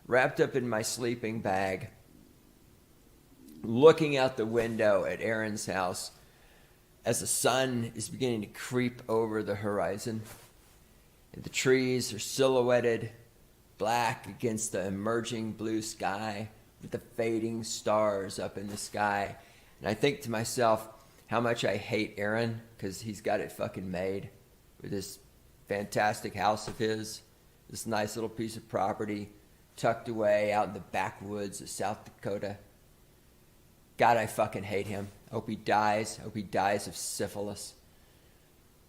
wrapped up in my sleeping bag, looking out the window at Aaron's house as the sun is beginning to creep over the horizon. And the trees are silhouetted black against the emerging blue sky with the fading stars up in the sky. And I think to myself how much I hate Aaron because he's got it fucking made with this fantastic house of his, this nice little piece of property tucked away out in the backwoods of South Dakota. God, I fucking hate him. I hope he dies. I hope he dies of syphilis.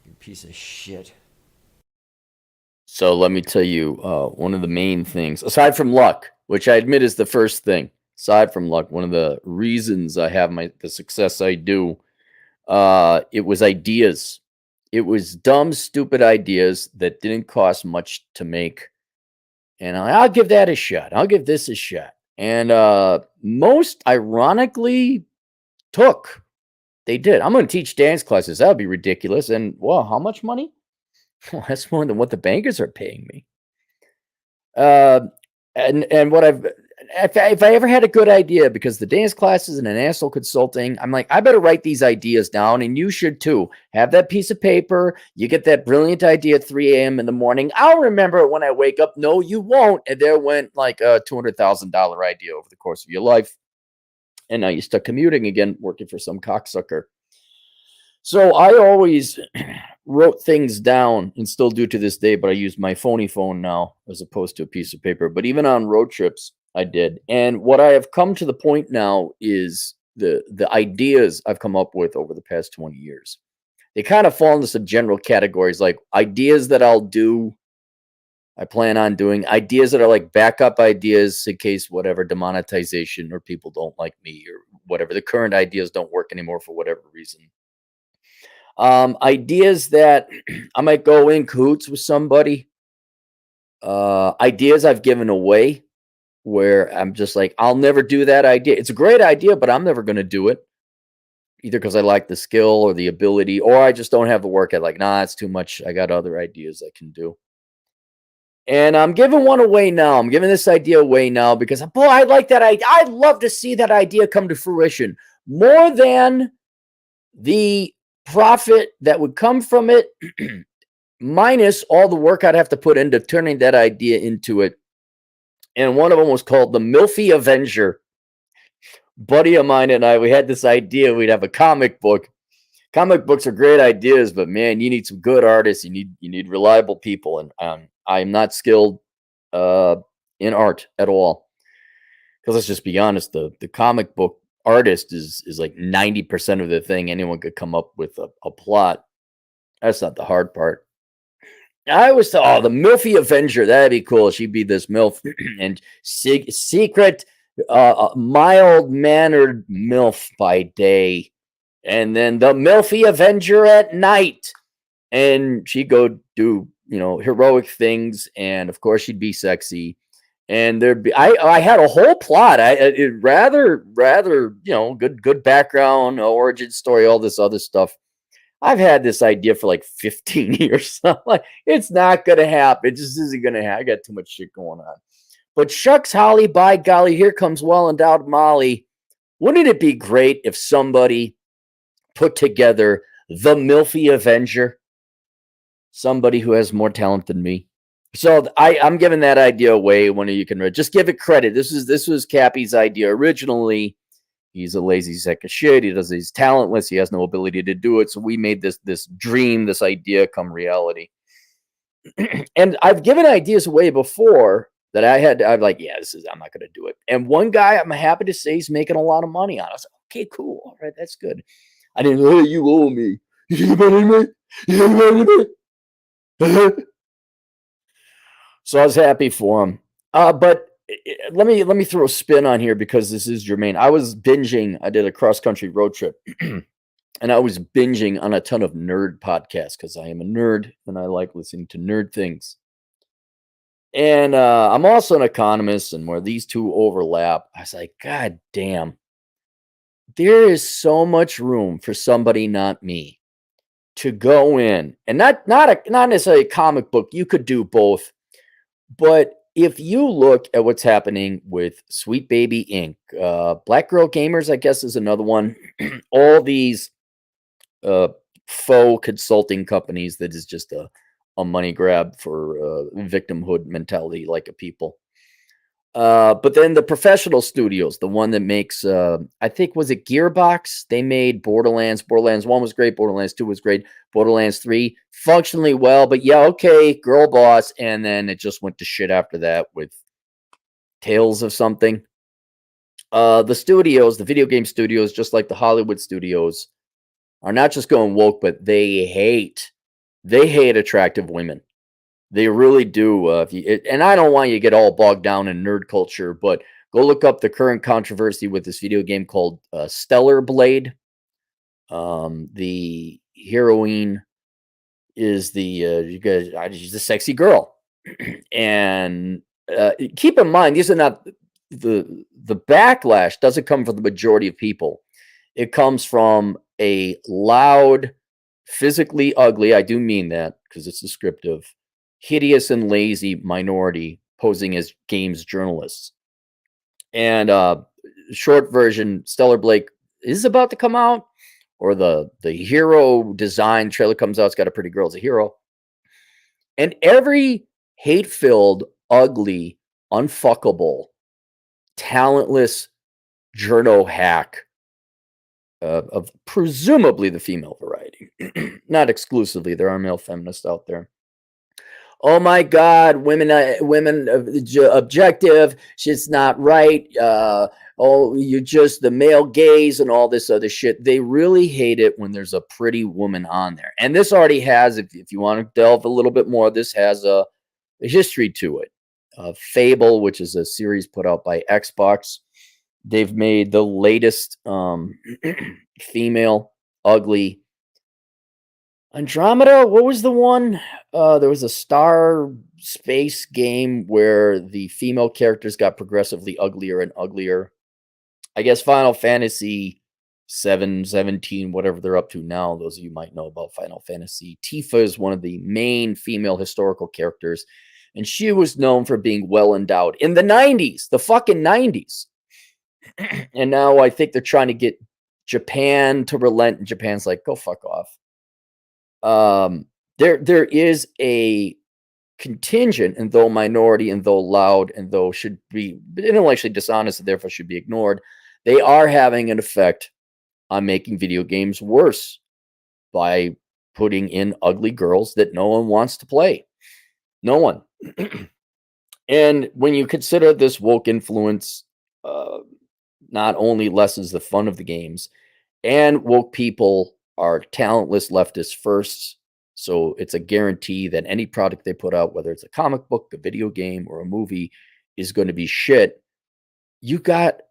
You piece of shit. So let me tell you, one of the main things, aside from luck, which I admit is the first thing, aside from luck, one of the reasons I have the success I do, it was ideas. It was dumb, stupid ideas that didn't cost much to make. And I'll give that a shot. I'll give this a shot. And most ironically took. They did. I'm going to teach dance classes. That would be ridiculous. And, well, how much money? Well, that's more than what the bankers are paying me. And what if I ever had a good idea, because the dance classes and an asshole consulting, I'm like, I better write these ideas down, and you should too. Have that piece of paper. You get that brilliant idea at 3 a.m. in the morning. I'll remember it when I wake up. No, you won't. And there went like a $200,000 idea over the course of your life. And now you're stuck commuting again, working for some cocksucker. So I always wrote things down and still do to this day, but I use my phony phone now as opposed to a piece of paper. But even on road trips, I did. And what I have come to the point now is the ideas I've come up with over the past 20 years. They kind of fall into some general categories, like ideas that I'll do, I plan on doing, ideas that are like backup ideas in case whatever, demonetization, or people don't like me, or whatever. The current ideas don't work anymore for whatever reason. Ideas that I might go in cahoots with somebody. Ideas I've given away where I'm just like, I'll never do that idea. It's a great idea, but I'm never going to do it. Either because I like the skill or the ability, or I just don't have the work ethic. Like, nah, it's too much. I got other ideas I can do. And I'm giving one away now. I'm giving this idea away now because, boy, I like that idea. I'd love to see that idea come to fruition more than the profit that would come from it, minus all the work I'd have to put into turning that idea into it. And one of them was called the Milfy Avenger. Buddy of mine and I, we had this idea we'd have a comic book. Comic books are great ideas, but man, you need some good artists. You need reliable people, and I'm not skilled in art at all. Because let's just be honest, the comic book artist is like 90% of the thing. Anyone could come up with a plot. That's not the hard part. I always thought, the Milfy Avenger, that'd be cool. She'd be this MILF and secret, mild-mannered MILF by day, and then the Milfy Avenger at night. And she'd go do, heroic things, and of course she'd be sexy. And there'd be, I had a whole plot. Rather, good background, origin story, all this other stuff. I've had this idea for like 15 years. I'm like, it's not going to happen. It just isn't going to happen. I got too much shit going on. But shucks, Holly, by golly, here comes well endowed Molly. Wouldn't it be great if somebody put together the Milfy Avenger? Somebody who has more talent than me. So I'm giving that idea away. One of you can read. Just give it credit. This was Cappy's idea originally. He's a lazy sack of shit. He's talentless. He has no ability to do it. So we made this dream, this idea come reality. And I've given ideas away before that I'm like, yeah, I'm not going to do it. And one guy, I'm happy to say, he's making a lot of money on it. I was like, okay, cool. All right, that's good. I didn't know, hey, you owe me. You money me? You money me? So I was happy for him. But let me throw a spin on here because this is germane. I was binging. I did a cross-country road trip. And I was binging on a ton of nerd podcasts because I am a nerd and I like listening to nerd things. And I'm also an economist, and where these two overlap, I was like, God damn, there is so much room for somebody not me to go in, and not necessarily a comic book. You could do both, but if you look at what's happening with Sweet Baby Inc., Black Girl Gamers, I guess, is another one. All these uh, faux consulting companies that is just a money grab for victimhood mentality, like a people. But then the professional studios, the one that makes, I think, was it Gearbox? They made Borderlands. Borderlands 1 was great. Borderlands 2 was great. Borderlands 3, functionally well, but yeah, okay, girl boss. And then it just went to shit after that with Tales of something. The studios, the video game studios, just like the Hollywood studios, are not just going woke, but they hate attractive women. They really do. And I don't want you to get all bogged down in nerd culture, but go look up the current controversy with this video game called Stellar Blade. The heroine is she's a sexy girl, and keep in mind these are not the backlash doesn't come from the majority of people. It comes from a loud, physically ugly. I do mean that because it's descriptive. Hideous and lazy minority posing as games journalists. And short version, Stellar Blade is about to come out, or the hero design trailer comes out. It's got a pretty girl as a hero. And every hate-filled, ugly, unfuckable, talentless journo hack of presumably the female variety, not exclusively. There are male feminists out there. Oh my God, women objective. Shit's not right. Oh, you're just the male gaze and all this other shit. They really hate it when there's a pretty woman on there. And this already has, if you want to delve a little bit more, this has a history to it. Fable, which is a series put out by Xbox. They've made the latest female ugly Andromeda. What was the one? There was a Star Space game where the female characters got progressively uglier and uglier. I guess Final Fantasy 7, 17, whatever they're up to now. Those of you might know about Final Fantasy. Tifa is one of the main female historical characters, and she was known for being well endowed in the 90s, the fucking 90s. And now I think they're trying to get Japan to relent, and Japan's like, go fuck off. There is a contingent, and though minority, and though loud, and though should be intellectually dishonest, and therefore should be ignored, they are having an effect on making video games worse by putting in ugly girls that no one wants to play. No one. And when you consider this woke influence, not only lessens the fun of the games, and woke people are talentless leftists first. So it's a guarantee that any product they put out, whether it's a comic book, a video game, or a movie, is going to be shit. You got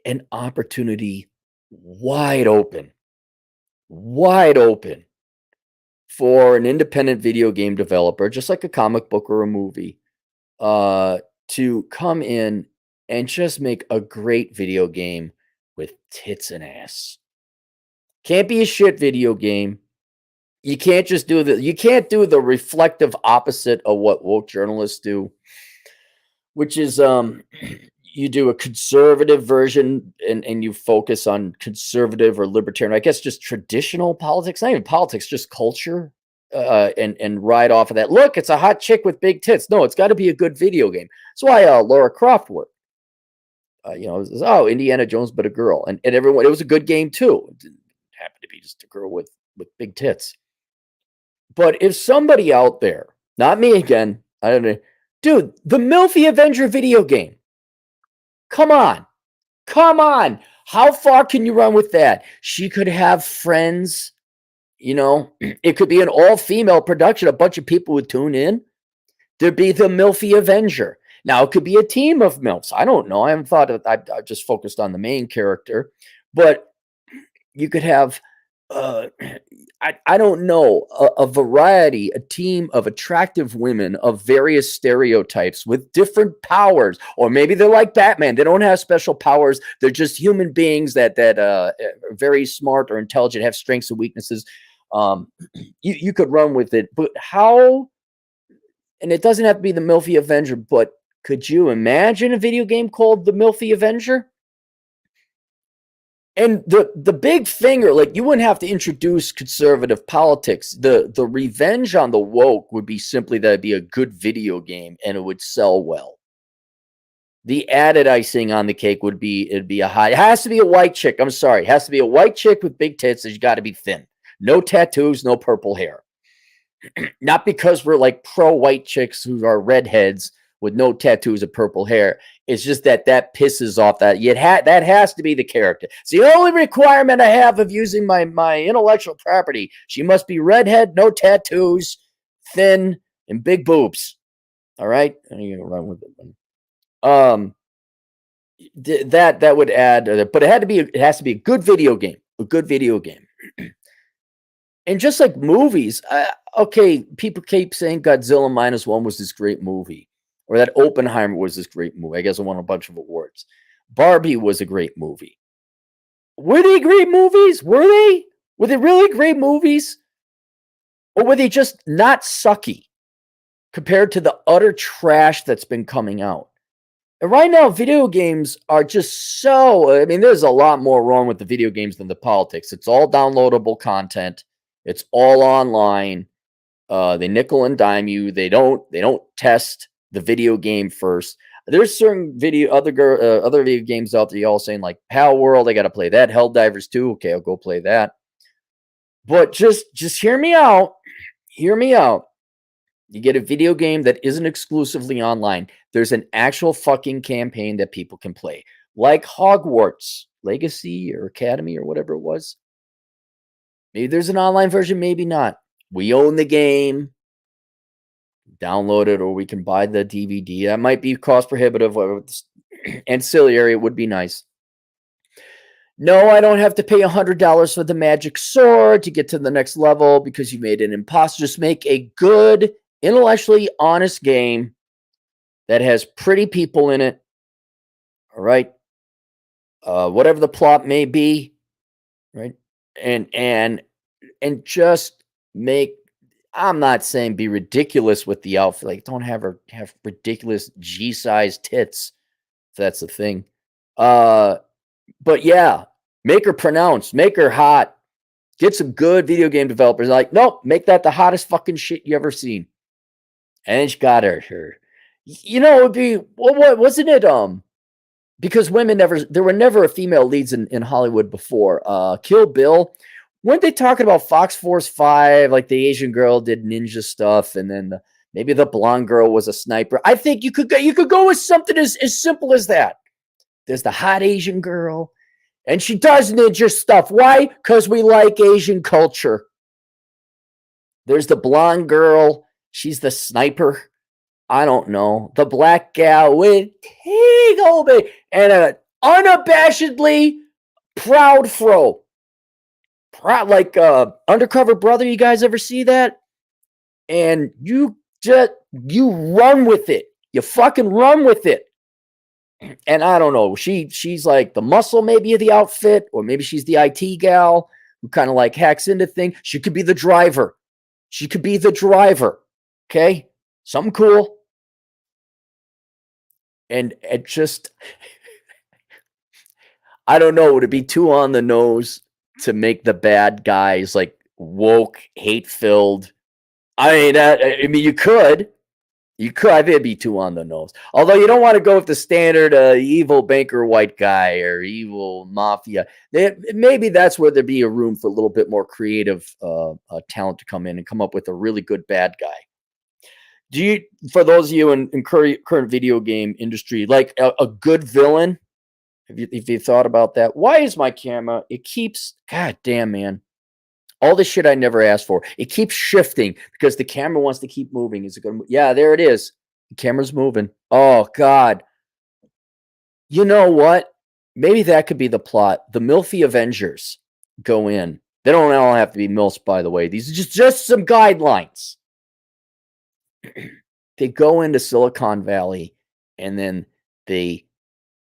an opportunity wide open for an independent video game developer, just like a comic book or a movie, to come in and just make a great video game with tits and ass. Can't be a shit video game. You can't just do you can't do the reflective opposite of what woke journalists do, which is you do a conservative version and you focus on conservative or libertarian, I guess just traditional politics, not even politics, just culture, and ride off of that. Look, it's a hot chick with big tits. No, it's got to be a good video game. That's why Lara Croft worked. Indiana Jones, but a girl. And everyone, it was a good game too. It didn't happen to be just a girl with big tits. But if somebody out there, not me again, I don't know, dude, the Milfy Avenger video game. Come on. How far can you run with that? She could have friends, it could be an all-female production. A bunch of people would tune in. There'd be the Milfy Avenger. Now, it could be a team of MILFs. I don't know. I haven't thought of it. I just focused on the main character. But you could have, I don't know, a variety, a team of attractive women of various stereotypes with different powers. Or maybe they're like Batman. They don't have special powers. They're just human beings that are very smart or intelligent, have strengths and weaknesses. You could run with it. But how... And it doesn't have to be the Milfy Avenger, but Could you imagine a video game called The Milfy Avenger? And the big finger, like, you wouldn't have to introduce conservative politics. The revenge on the woke would be simply that it'd be a good video game and it would sell well. The added icing on the cake would be it'd be a high. It has to be a white chick. I'm sorry, it has to be a white chick with big tits. She's got to be thin, no tattoos, no purple hair. Not because we're like pro white chicks who are redheads with no tattoos or purple hair. It's just that pisses off that that has to be the character. It's the only requirement I have of using my intellectual property. She must be redhead, no tattoos, thin, and big boobs. All right, I'm gonna run with it. That would add, but it has to be a good video game, And just like movies, okay, people keep saying Godzilla -1 was this great movie, or that Oppenheimer was this great movie. I guess it won a bunch of awards. Barbie was a great movie. Were they great movies? Were they? Were they really great movies? Or were they just not sucky compared to the utter trash that's been coming out? And right now, video games are just so, I mean, there's a lot more wrong with the video games than the politics. It's all downloadable content. It's all online. They nickel and dime you. They don't test the video game first. There's certain other video games out there, y'all saying like Pal World, I gotta play that. Helldivers 2, okay, I'll go play that. But just hear me out. Hear me out. You get a video game that isn't exclusively online. There's an actual fucking campaign that people can play, like Hogwarts Legacy or Academy or whatever it was. Maybe there's an online version, maybe not. We own the game. Download it, or we can buy the DVD. That might be cost prohibitive. Ancillary, it would be nice. No, I don't have to pay $100 for the magic sword to get to the next level because you made an imposter. Just make a good, intellectually honest game that has pretty people in it. All right. Whatever the plot may be. Right. And just make, I'm not saying be ridiculous with the outfit. Like, don't have her have ridiculous G-sized tits. If that's the thing. But yeah, make her pronounced, make her hot. Get some good video game developers. Like, nope, make that the hottest fucking shit you ever seen. And she got her. You know, it'd be, what wasn't it? Because there were never female leads in Hollywood before. Kill Bill. Weren't they talking about Fox Force 5? Like the Asian girl did ninja stuff, and then maybe the blonde girl was a sniper. I think you could go with something as simple as that. There's the hot Asian girl, and she does ninja stuff. Why? Because we like Asian culture. There's the blonde girl. She's the sniper. I don't know. The black gal with Teagle and an unabashedly proud fro. Like Undercover Brother. You guys ever see that? And you run with it. You fucking run with it. And I don't know, she's like the muscle maybe of the outfit, or maybe she's the IT gal who kind of like hacks into things. She could be the driver. Okay? Something cool. And it just, I don't know, would it be too on the nose to make the bad guys like woke, hate-filled? I mean, you could. I think it'd be too on the nose. Although you don't want to go with the standard evil banker white guy or evil mafia. Maybe that's where there'd be a room for a little bit more creative talent to come in and come up with a really good bad guy. For those of you in current video game industry, like a good villain, if you thought about that? Why is my camera, it keeps, god damn, man. All the shit I never asked for. It keeps shifting because the camera wants to keep moving. Is it going to move? Yeah, there it is. The camera's moving. Oh, God. You know what? Maybe that could be the plot. The Milfy Avengers go in. They don't all have to be MILFs, by the way. These are just some guidelines. They go into Silicon Valley and then they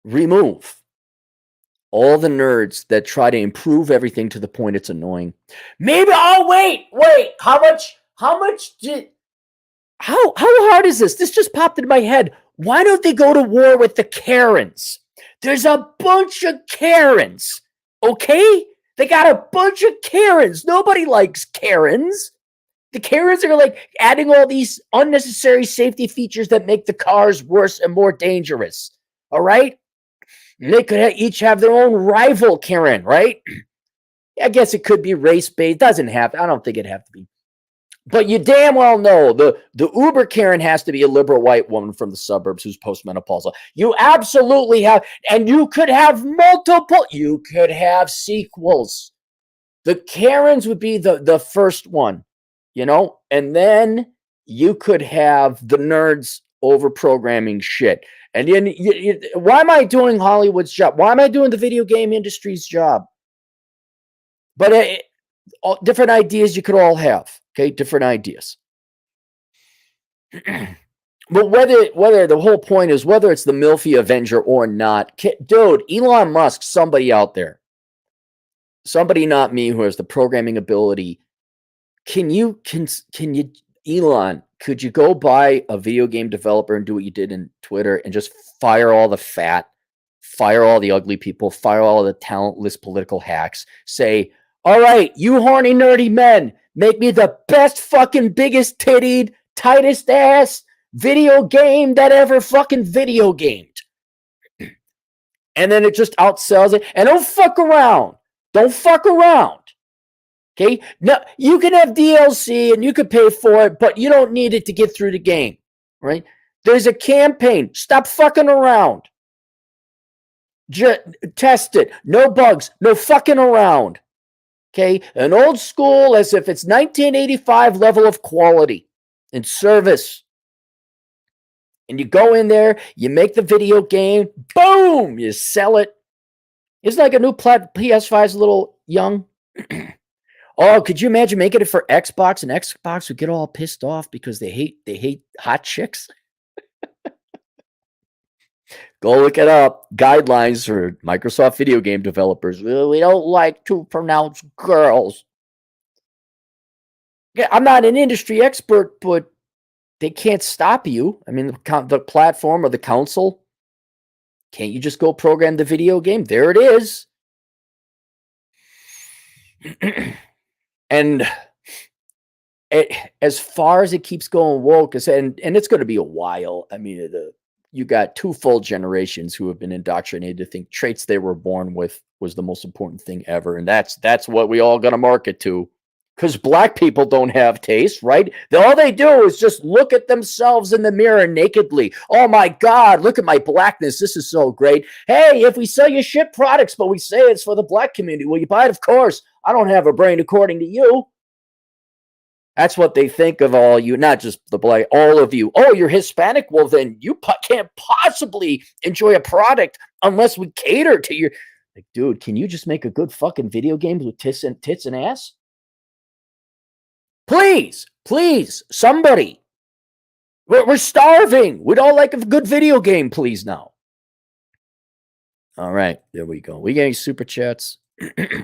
remove all the nerds that try to improve everything to the point it's annoying. Maybe, oh, wait. How much How hard is this? This just popped into my head. Why don't they go to war with the Karens? There's a bunch of Karens, okay? They got a bunch of Karens. Nobody likes Karens. The Karens are like adding all these unnecessary safety features that make the cars worse and more dangerous. All right? And they could each have their own rival Karen, right? I guess it could be race-based. Doesn't have. I don't think it'd have to be. But you damn well know the Uber Karen has to be a liberal white woman from the suburbs who's postmenopausal. You absolutely have, and you could have multiple. You could have sequels. The Karens would be the first one, you know, and then you could have the nerds over programming shit. And then why am I doing Hollywood's job? Why am I doing the video game industry's job? But different ideas you could all have. Okay, different ideas. But whether the whole point is whether it's the Milfy Avenger or not, dude, Elon Musk, somebody out there, somebody not me who has the programming ability, can you Elon, could you go buy a video game developer and do what you did in Twitter and just fire all the fat, fire all the ugly people, fire all the talentless political hacks, say, all right, you horny nerdy men, make me the best fucking biggest tittied, tightest ass video game that ever fucking video gamed. And then it just outsells it. And don't fuck around. Don't fuck around. Okay? Now, you can have DLC and you can pay for it, but you don't need it to get through the game. Right? There's a campaign. Stop fucking around. Just test it. No bugs. No fucking around. Okay, an old school as if it's 1985 level of quality and service. And you go in there, you make the video game, boom, you sell it. It's like a new PS5 is a little young. Oh, could you imagine making it for Xbox and Xbox would get all pissed off because they hate hot chicks? Go look it up. Guidelines for Microsoft video game developers. We don't like to pronounce girls. Yeah, I'm not an industry expert, but they can't stop you. I mean, the platform or the council. Can't you just go program the video game? There it is. And as far as it keeps going woke, and it's going to be a while. I mean, you got two full generations who have been indoctrinated to think traits they were born with was the most important thing ever. And that's what we all got to market to, because black people don't have taste, right? All they do is just look at themselves in the mirror nakedly. Oh my God, look at my blackness. This is so great. Hey, if we sell you shit products, but we say it's for the black community, will you buy it? Of course. I don't have a brain according to you. That's what they think of all you, not just the black, all of you. Oh, you're Hispanic? Well, then you can't possibly enjoy a product unless we cater to your... Like, dude, can you just make a good fucking video game with tits and ass? Please, somebody. We're starving. We'd all like a good video game, please, now. All right, there we go. We getting super chats.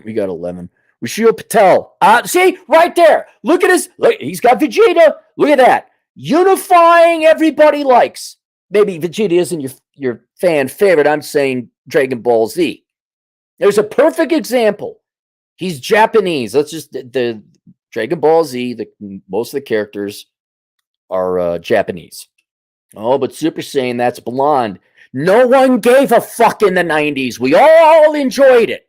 We got 11. Rashil Patel. See, right there. Look at his. Look, he's got Vegeta. Look at that. Unifying everybody likes. Maybe Vegeta isn't your fan favorite. I'm saying Dragon Ball Z. There's a perfect example. He's Japanese. Let's just the Dragon Ball Z. Most of the characters are Japanese. Oh, but Super Saiyan, that's blonde. No one gave a fuck in the 90s. We all enjoyed it.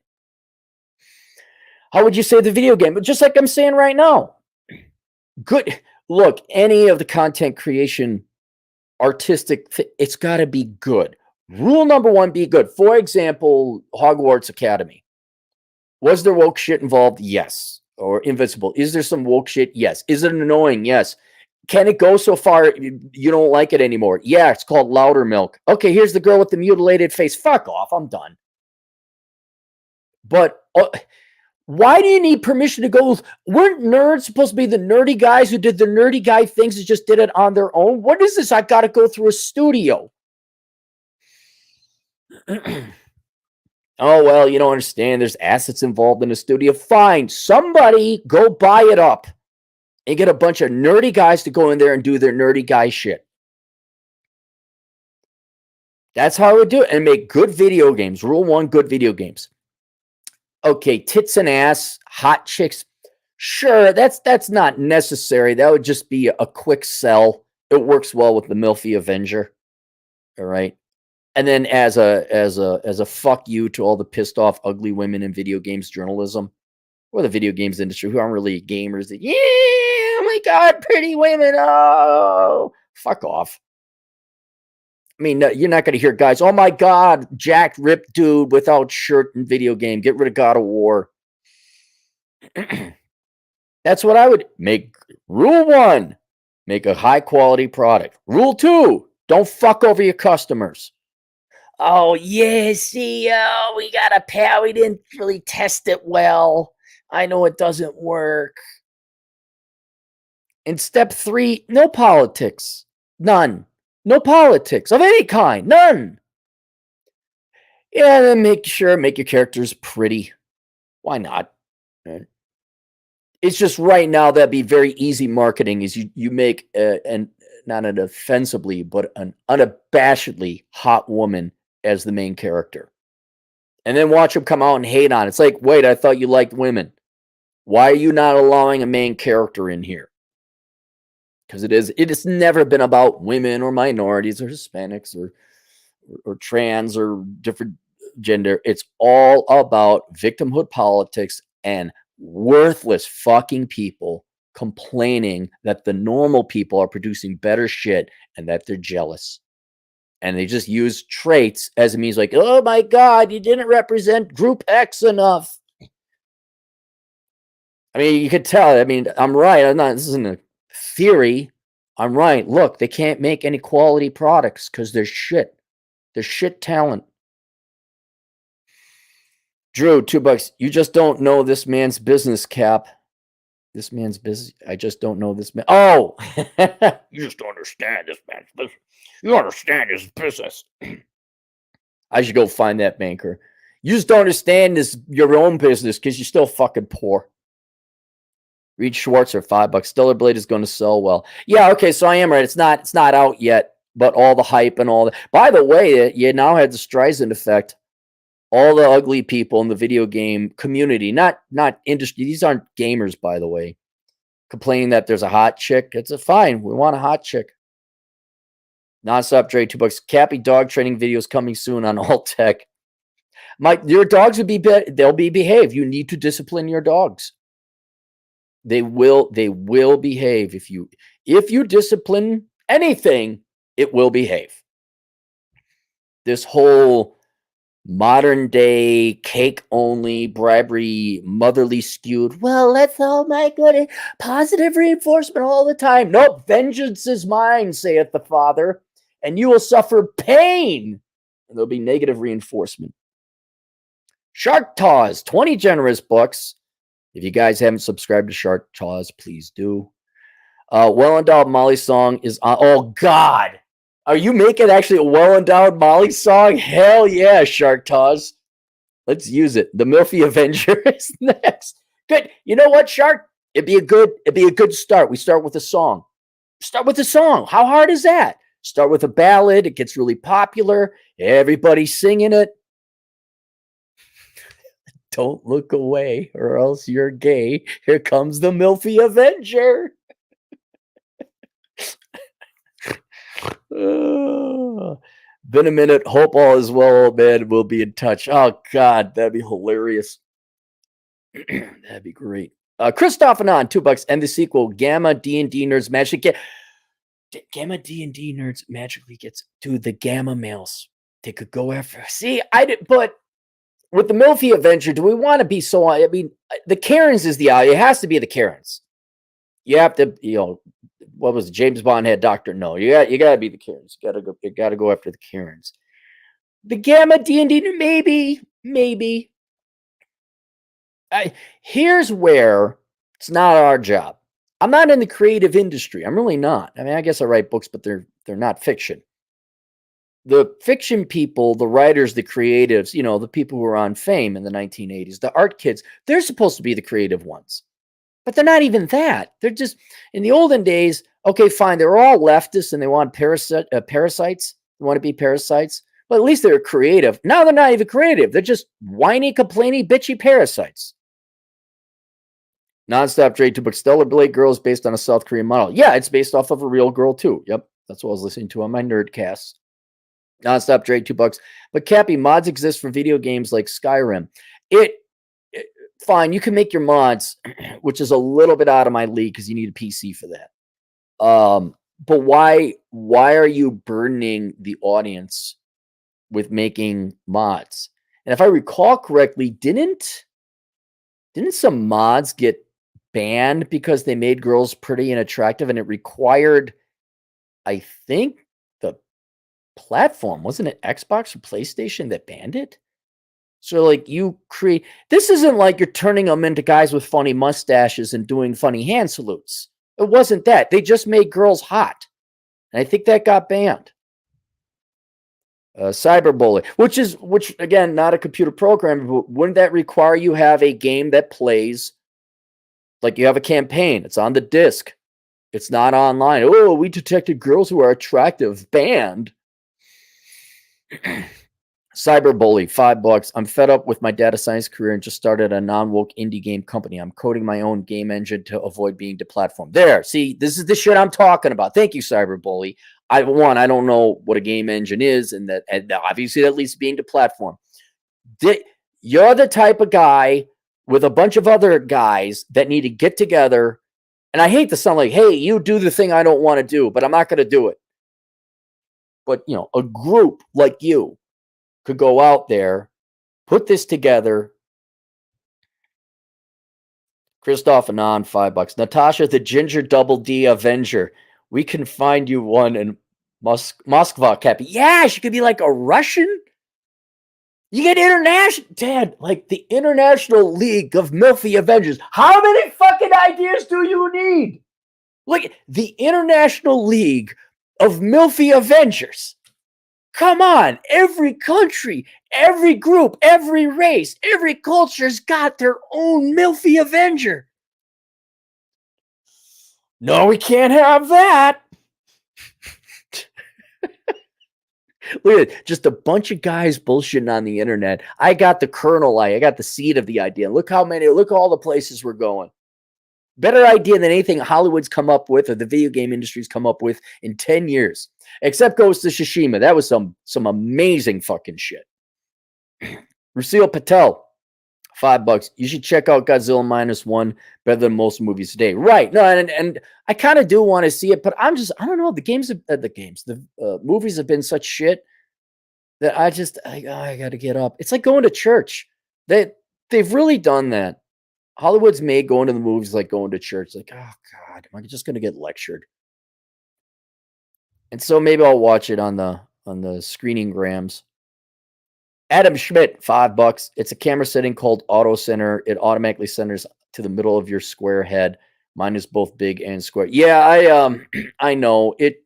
How would you say the video game? But just like I'm saying right now. Good. Look, any of the content creation, artistic, it's got to be good. Rule number one, be good. For example, Hogwarts Academy. Was there woke shit involved? Yes. Or Invincible. Is there some woke shit? Yes. Is it annoying? Yes. Can it go so far you don't like it anymore? Yeah, it's called Louder Milk. Okay, here's the girl with the mutilated face. Fuck off. I'm done. But... why do you need permission to go? Weren't nerds supposed to be the nerdy guys who did the nerdy guy things and just did it on their own? What is this? I got to go through a studio. Oh, well, you don't understand. There's assets involved in a studio. Fine. Somebody go buy it up. and get a bunch of nerdy guys to go in there and do their nerdy guy shit. That's how I would do it, and make good video games. Rule 1, good video games. Okay, tits and ass, hot chicks. Sure, that's not necessary. That would just be a quick sell. It works well with the Milfy Avenger. All right. And then as a fuck you to all the pissed off ugly women in video games journalism or the video games industry who aren't really gamers. That, yeah, oh my God, pretty women. Oh, fuck off. I mean, you're not going to hear guys, oh my God, jacked, ripped dude without shirt in video game. Get rid of God of War. That's what I would make. Rule 1, make a high quality product. Rule 2, don't fuck over your customers. Oh, yeah, see, we got a pal. We didn't really test it well. I know it doesn't work. In step 3, no politics. None. No politics of any kind. None. Yeah, then make your characters pretty. Why not? It's just right now that'd be very easy marketing is you make and not an offensively, but an unabashedly hot woman as the main character. And then watch them come out and hate on it. It's like, wait, I thought you liked women. Why are you not allowing a main character in here? Because it has never been about women or minorities or Hispanics or trans or different gender. It's all about victimhood politics and worthless fucking people complaining that the normal people are producing better shit and that they're jealous. And they just use traits as it means like, oh my God, you didn't represent group X enough. I mean, you could tell. I mean, I'm right. This isn't a theory. I'm right. Look, they can't make any quality products because they're shit. They're shit talent. Drew, $2. You just don't know this man's business, Cap. This man's business. I just don't know this man. Oh, you just don't understand this man's business. You don't understand his business. I should go find that banker. You just don't understand your own business because you're still fucking poor. Reed Schwartzer, $5. Stellar Blade is going to sell well. Yeah, okay, so I am right. It's not out yet, but all the hype and all that. By the way, you now had the Streisand effect. All the ugly people in the video game community, not industry. These aren't gamers, by the way. Complaining that there's a hot chick. It's a fine. We want a hot chick. Nonstop Dre, $2. Cappy dog training videos coming soon on All Tech. Your dogs would they'll be behaved. You need to discipline your dogs. They will behave. If you discipline anything, it will behave. This whole modern day cake only bribery, motherly skewed. Well, that's all my good positive reinforcement all the time. Nope, vengeance is mine, saith the Father, and you will suffer pain, and there'll be negative reinforcement. Shark Taw's 20 generous bucks. If you guys haven't subscribed to Shark Taw's, please do. Well Endowed Molly song is on. Oh God. Are you making actually a well-endowed Molly song? Hell yeah, Shark Taw's. Let's use it. The Milfy Avenger is next. Good. You know what, Shark? It'd be a good start. We start with a song. Start with a song. How hard is that? Start with a ballad. It gets really popular. Everybody's singing it. Don't look away or else you're gay. Here comes the Milfy Avenger. Been a minute. Hope all is well, old man. We'll be in touch. Oh, God. That'd be hilarious. That'd be great. Christoph Anon, $2. And the sequel, Gamma D&D Nerds Magically Gamma D&D Nerds magically gets to the Gamma males. They could go after. See, but with the Milfy Avenger, do we want to be so? I mean, the Karens is it has to be the Karens. You have to, what was it? James Bond had Dr. No. You got to be the Karens. You got to go after the Karens. The Gamma D&D, maybe. Here's where it's not our job. I'm not in the creative industry. I'm really not. I mean, I guess I write books, but they're not fiction. The fiction people, the writers, the creatives, the people who were on Fame in the 1980s, the art kids, they're supposed to be the creative ones. But they're not even that. They're just, in the olden days, okay, fine, they're all leftists and they want parasites. They want to be parasites. But at least they're creative. Now they're not even creative. They're just whiny, complaining, bitchy parasites. Nonstop Dre 2 Bucks. Stellar Blade Girl is based on a South Korean model. Yeah, it's based off of a real girl too. Yep, that's what I was listening to on my Nerdcast. Nonstop Dre 2 Bucks. But Cappy, mods exist for video games like Skyrim. Fine, you can make your mods, which is a little bit out of my league because you need a PC for that. But why are you burdening the audience with making mods? And if I recall correctly, didn't some mods get banned because they made girls pretty and attractive, and it required, I think, the platform, wasn't it Xbox or PlayStation that banned it? So like you create, this isn't like you're turning them into guys with funny mustaches and doing funny hand salutes. It wasn't that. They just made girls hot. And I think that got banned. Cyberbully, which again, not a computer program, but wouldn't that require you have a game that plays like you have a campaign? It's on the disc. It's not online. Oh, we detected girls who are attractive. Banned. Cyberbully, $5. I'm fed up with my data science career and just started a non-woke indie game company. I'm coding my own game engine to avoid being deplatformed. There, see, this is the shit I'm talking about. Thank you, Cyberbully. I don't know what a game engine is, and obviously that leads to being deplatformed. You're the type of guy with a bunch of other guys that need to get together. And I hate to sound like, hey, you do the thing I don't want to do, but I'm not going to do it. But, a group like you could go out there, put this together. Christoph Anon, $5. Natasha, the Ginger Double D Avenger. We can find you one in Moskva, Cappy. Yeah, she could be like a Russian. You get international, Dad, like the International League of Milfy Avengers. How many fucking ideas do you need? Look, the International League of Milfy Avengers. Come on, every country, every group, every race, every culture's got their own Milfy Avenger. No, we can't have that. Look at it, just a bunch of guys bullshitting on the internet. I got the kernel, I got the seed of the idea. Look all the places we're going. Better idea than anything Hollywood's come up with or the video game industry's come up with in 10 years. Except Ghost of Tsushima. That was some amazing fucking shit. Rusil Patel, $5. You should check out Godzilla -1. Better than most movies today. Right. No, and I kind of do want to see it, but I don't know. The movies have been such shit that I got to get up. It's like going to church. They've really done that. Hollywood's made going to the movies like going to church. Like, oh God, am I just going to get lectured? And so maybe I'll watch it on the screening grams. Adam Schmidt, $5. It's a camera setting called Auto Center. It automatically centers to the middle of your square head. Mine is both big and square. Yeah, I know it.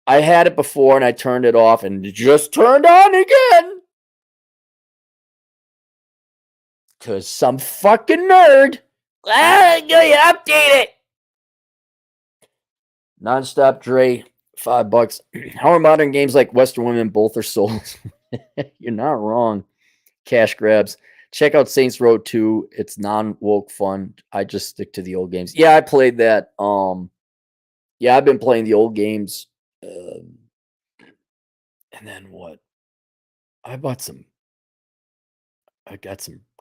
I had it before and I turned it off and it just turned on again. Because some fucking nerd. I'm going to update it. Nonstop Dre, $5. How are modern games like Western Women both are sold? You're not wrong. Cash grabs. Check out Saints Row 2. It's non-woke fun. I just stick to the old games. Yeah, I played that. Yeah, I've been playing the old games. And then what? I got some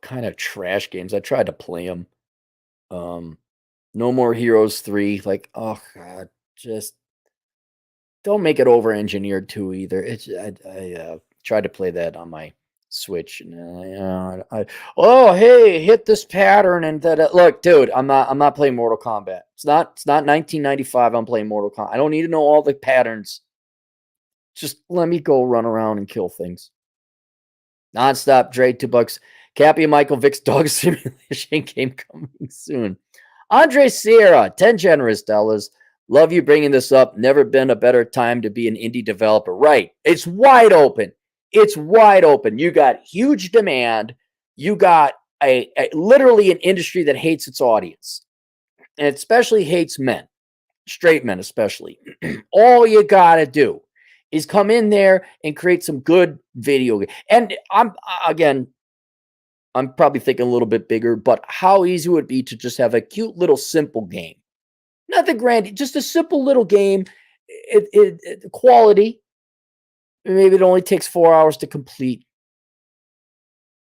kind of trash games. I tried to play them. No More Heroes 3. Like, oh God, just don't make it over-engineered too either. I tried to play that on my Switch. And hey, hit this pattern and that. Look, dude, I'm not playing Mortal Kombat. It's not 1995. I'm playing Mortal Kombat. I don't need to know all the patterns. Just let me go run around and kill things. Nonstop Dre, $2. Cappy and Michael Vick's dog simulation game coming soon. Andre Sierra, 10 generous dollars. Love you bringing this up. Never been a better time to be an indie developer. Right. It's wide open. It's wide open. You got huge demand. You got literally an industry that hates its audience, and it especially hates men, straight men especially. All you gotta do is come in there and create some good video. And I'm probably thinking a little bit bigger, but how easy would it be to just have a cute little simple game? Nothing grand, just a simple little game. Quality. Maybe it only takes 4 hours to complete.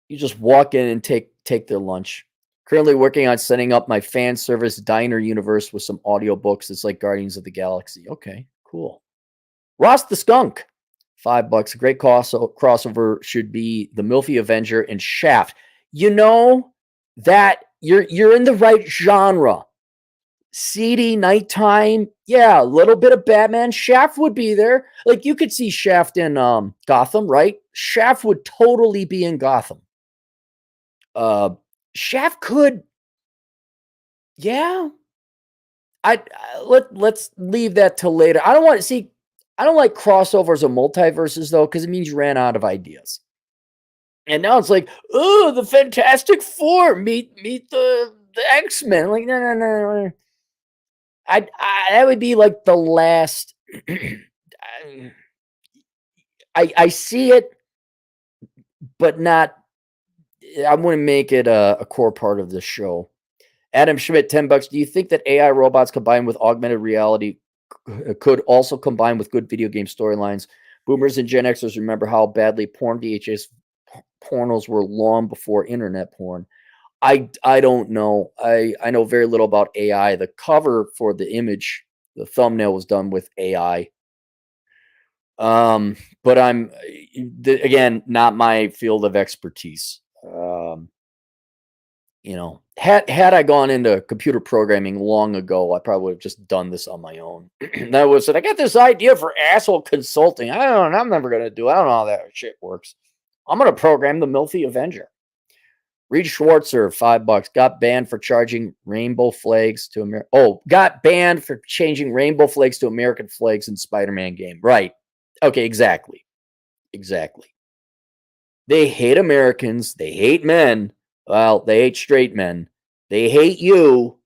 You just walk in and take their lunch. Currently working on setting up my fan service diner universe with some audiobooks. It's like Guardians of the Galaxy. Okay, cool. Ross the Skunk, $5. A great crossover should be the Milfy Avenger and Shaft. You know that you're in the right genre. Seedy nighttime, yeah, a little bit of Batman. Shaft would be there. Like you could see Shaft in Gotham, right? Shaft would totally be in Gotham. Shaft could, yeah. Let's leave that till later. I don't want to see. I don't like crossovers or multiverses though, because it means you ran out of ideas. And now it's like, oh, the Fantastic Four meet the X-Men. Like, no. That would be like the last. I see it, but not. I want to make it a core part of the show. Adam Schmidt, $10. Do you think that AI robots combined with augmented reality could also combine with good video game storylines? Boomers and Gen Xers remember how badly porn VHS pornos were long before internet porn. I don't know. I know very little about AI. The cover for the image, the thumbnail was done with AI. But I'm again not my field of expertise. You know, had I gone into computer programming long ago, I probably would have just done this on my own. That was it. I got this idea for asshole consulting. I don't know. I'm never gonna do it. I don't know how that shit works. I'm gonna program the Milfy Avenger. Reed Schwartzer, $5, got banned for charging rainbow flags to America. Oh, got banned for changing rainbow flags to American flags in Spider-Man game. Right. Okay, exactly. They hate Americans. They hate men. Well, they hate straight men. They hate you.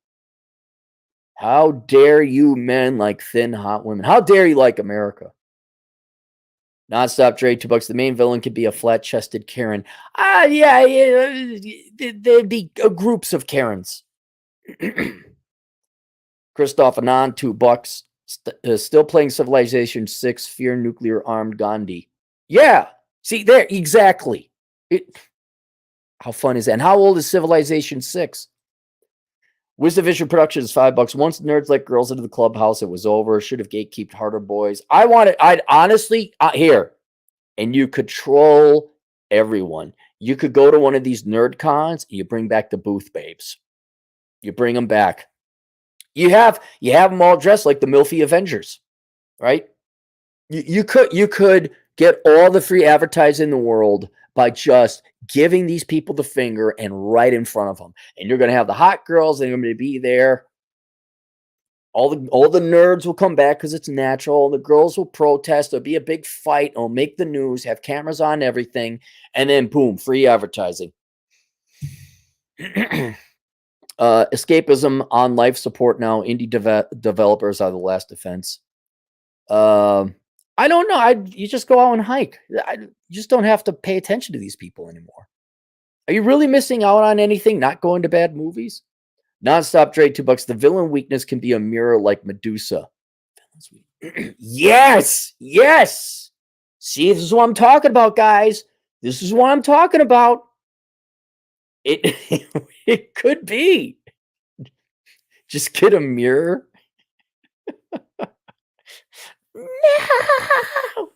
How dare you men like thin, hot women? How dare you like America? Nonstop trade, $2. The main villain could be a flat-chested Karen. Yeah. There'd be groups of Karens. Christoph Anand, $2. Still playing Civilization 6, Fear Nuclear-Armed Gandhi. Yeah. See, there, exactly. How fun is that? And how old is Civilization 6? Wisdom Vision Productions, $5. Once nerds let girls into the clubhouse, it was over. Should have gatekeeped harder boys. I'd honestly, here, and you control everyone. You could go to one of these nerd cons, and you bring back the booth babes. You bring them back. You have them all dressed like the Milfy Avengers, right? You could get all the free advertising in the world by just giving these people the finger and right in front of them. And you're going to have the hot girls, and they're going to be there. All the nerds will come back because it's natural. The girls will protest. There'll be a big fight. It'll make the news, have cameras on everything. And then, boom, free advertising. Escapism on life support now. Indie developers are the last defense. I don't know. You just go out and hike. You just don't have to pay attention to these people anymore. Are you really missing out on anything? Not going to bad movies? Nonstop trade, $2. The villain weakness can be a mirror like Medusa. Yes. See, this is what I'm talking about, guys. This is what I'm talking about. It could be. Just get a mirror. No.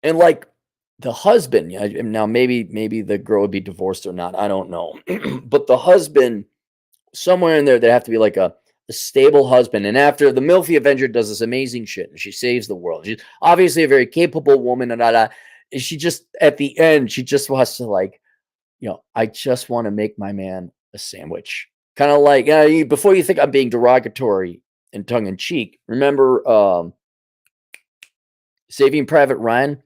And like the husband, now maybe the girl would be divorced or not. I don't know. But the husband, somewhere in there, there have to be like a stable husband. And after the Milfy Avenger does this amazing shit and she saves the world. She's obviously a very capable woman. And she just, at the end, she just wants to like, I just want to make my man a sandwich. Kind of like, before you think I'm being derogatory and tongue in cheek, remember Saving Private Ryan?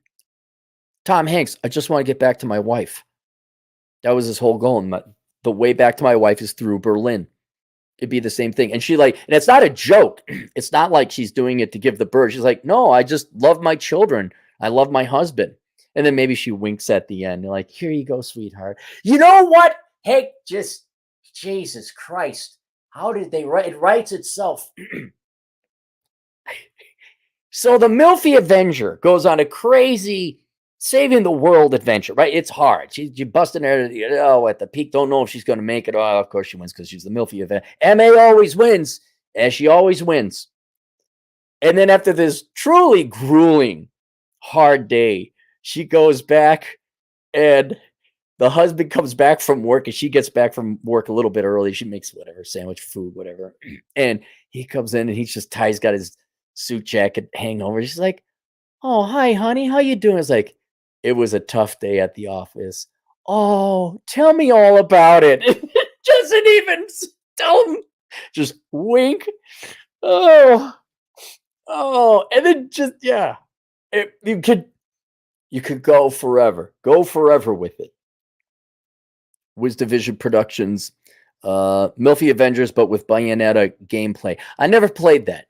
Tom Hanks, I just want to get back to my wife. That was his whole goal. And the way back to my wife is through Berlin. It'd be the same thing. And she like, and it's not a joke. It's not like she's doing it to give the bird. She's like, no, I just love my children. I love my husband. And then maybe she winks at the end. You're like, here you go, sweetheart. You know what? Hey, just Jesus Christ. How did they write? It writes itself. So the Milfy Avenger goes on a crazy saving the world adventure, right? It's hard. She busting her, at the peak, don't know if she's going to make it. Oh, of course she wins because she's the Milfy Avenger. MA always wins, as she always wins. And then after this truly grueling, hard day, she goes back and the husband comes back from work and she gets back from work a little bit early. She makes whatever, sandwich, food, whatever. And he comes in and he's just tired. He's got his suit jacket hanging over. She's like, oh, hi, honey. How you doing? It's like, it was a tough day at the office. Oh, tell me all about it. Doesn't even tell him. Just wink. Oh, and then just, yeah. You could go forever. Go forever with it. Wiz Division Productions, Milfy Avengers, but with Bayonetta gameplay. I never played that.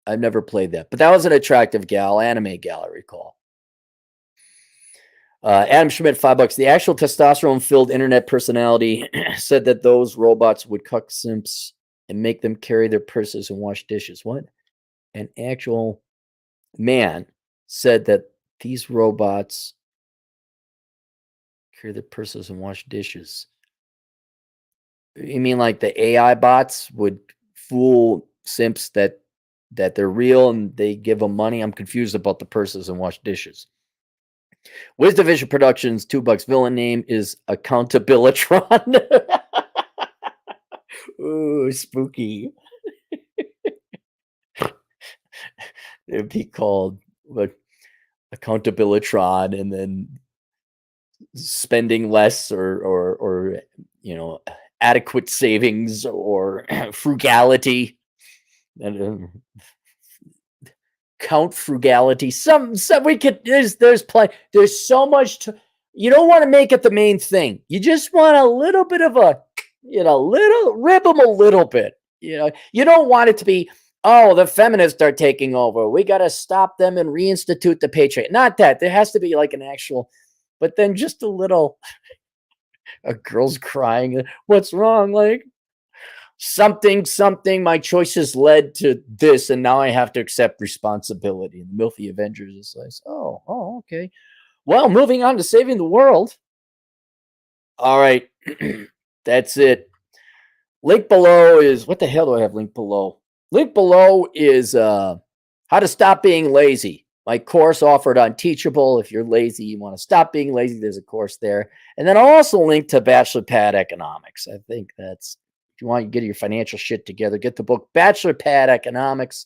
But that was an attractive anime gal, I recall. Adam Schmidt, $5. The actual testosterone-filled internet personality said that those robots would cuck simps and make them carry their purses and wash dishes. What? An actual man said that these robots carry their purses and wash dishes. You mean like the AI bots would fool simps that they're real and they give them money? I'm confused about the purses and wash dishes. Wiz Division Productions, $2. Villain name is Accountabilitron. Ooh, spooky. It'd be called Accountabilitron, and then spending less or adequate savings or frugality. And Count Frugality. Some we could. There's plenty. There's so much to. You don't want to make it the main thing. You just want a little bit of a, little rib them a little bit. You don't want it to be, oh, the feminists are taking over. We got to stop them and reinstitute the patriarchy. Not that. There has to be like an actual, but then just a little. A girl's crying. What's wrong? Like, something, my choices led to this, and now I have to accept responsibility. And the Milfy Avengers is like, oh, okay. Well, moving on to saving the world. All right. That's it. Link below is, what the hell do I have linked below? Link below is how to stop being lazy. My course offered on Teachable. If you're lazy, you want to stop being lazy, there's a course there. And then I'll also link to Bachelor Pad Economics. I think that's, if you want to get your financial shit together, get the book Bachelor Pad Economics.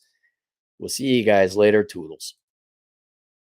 We'll see you guys later. Toodles.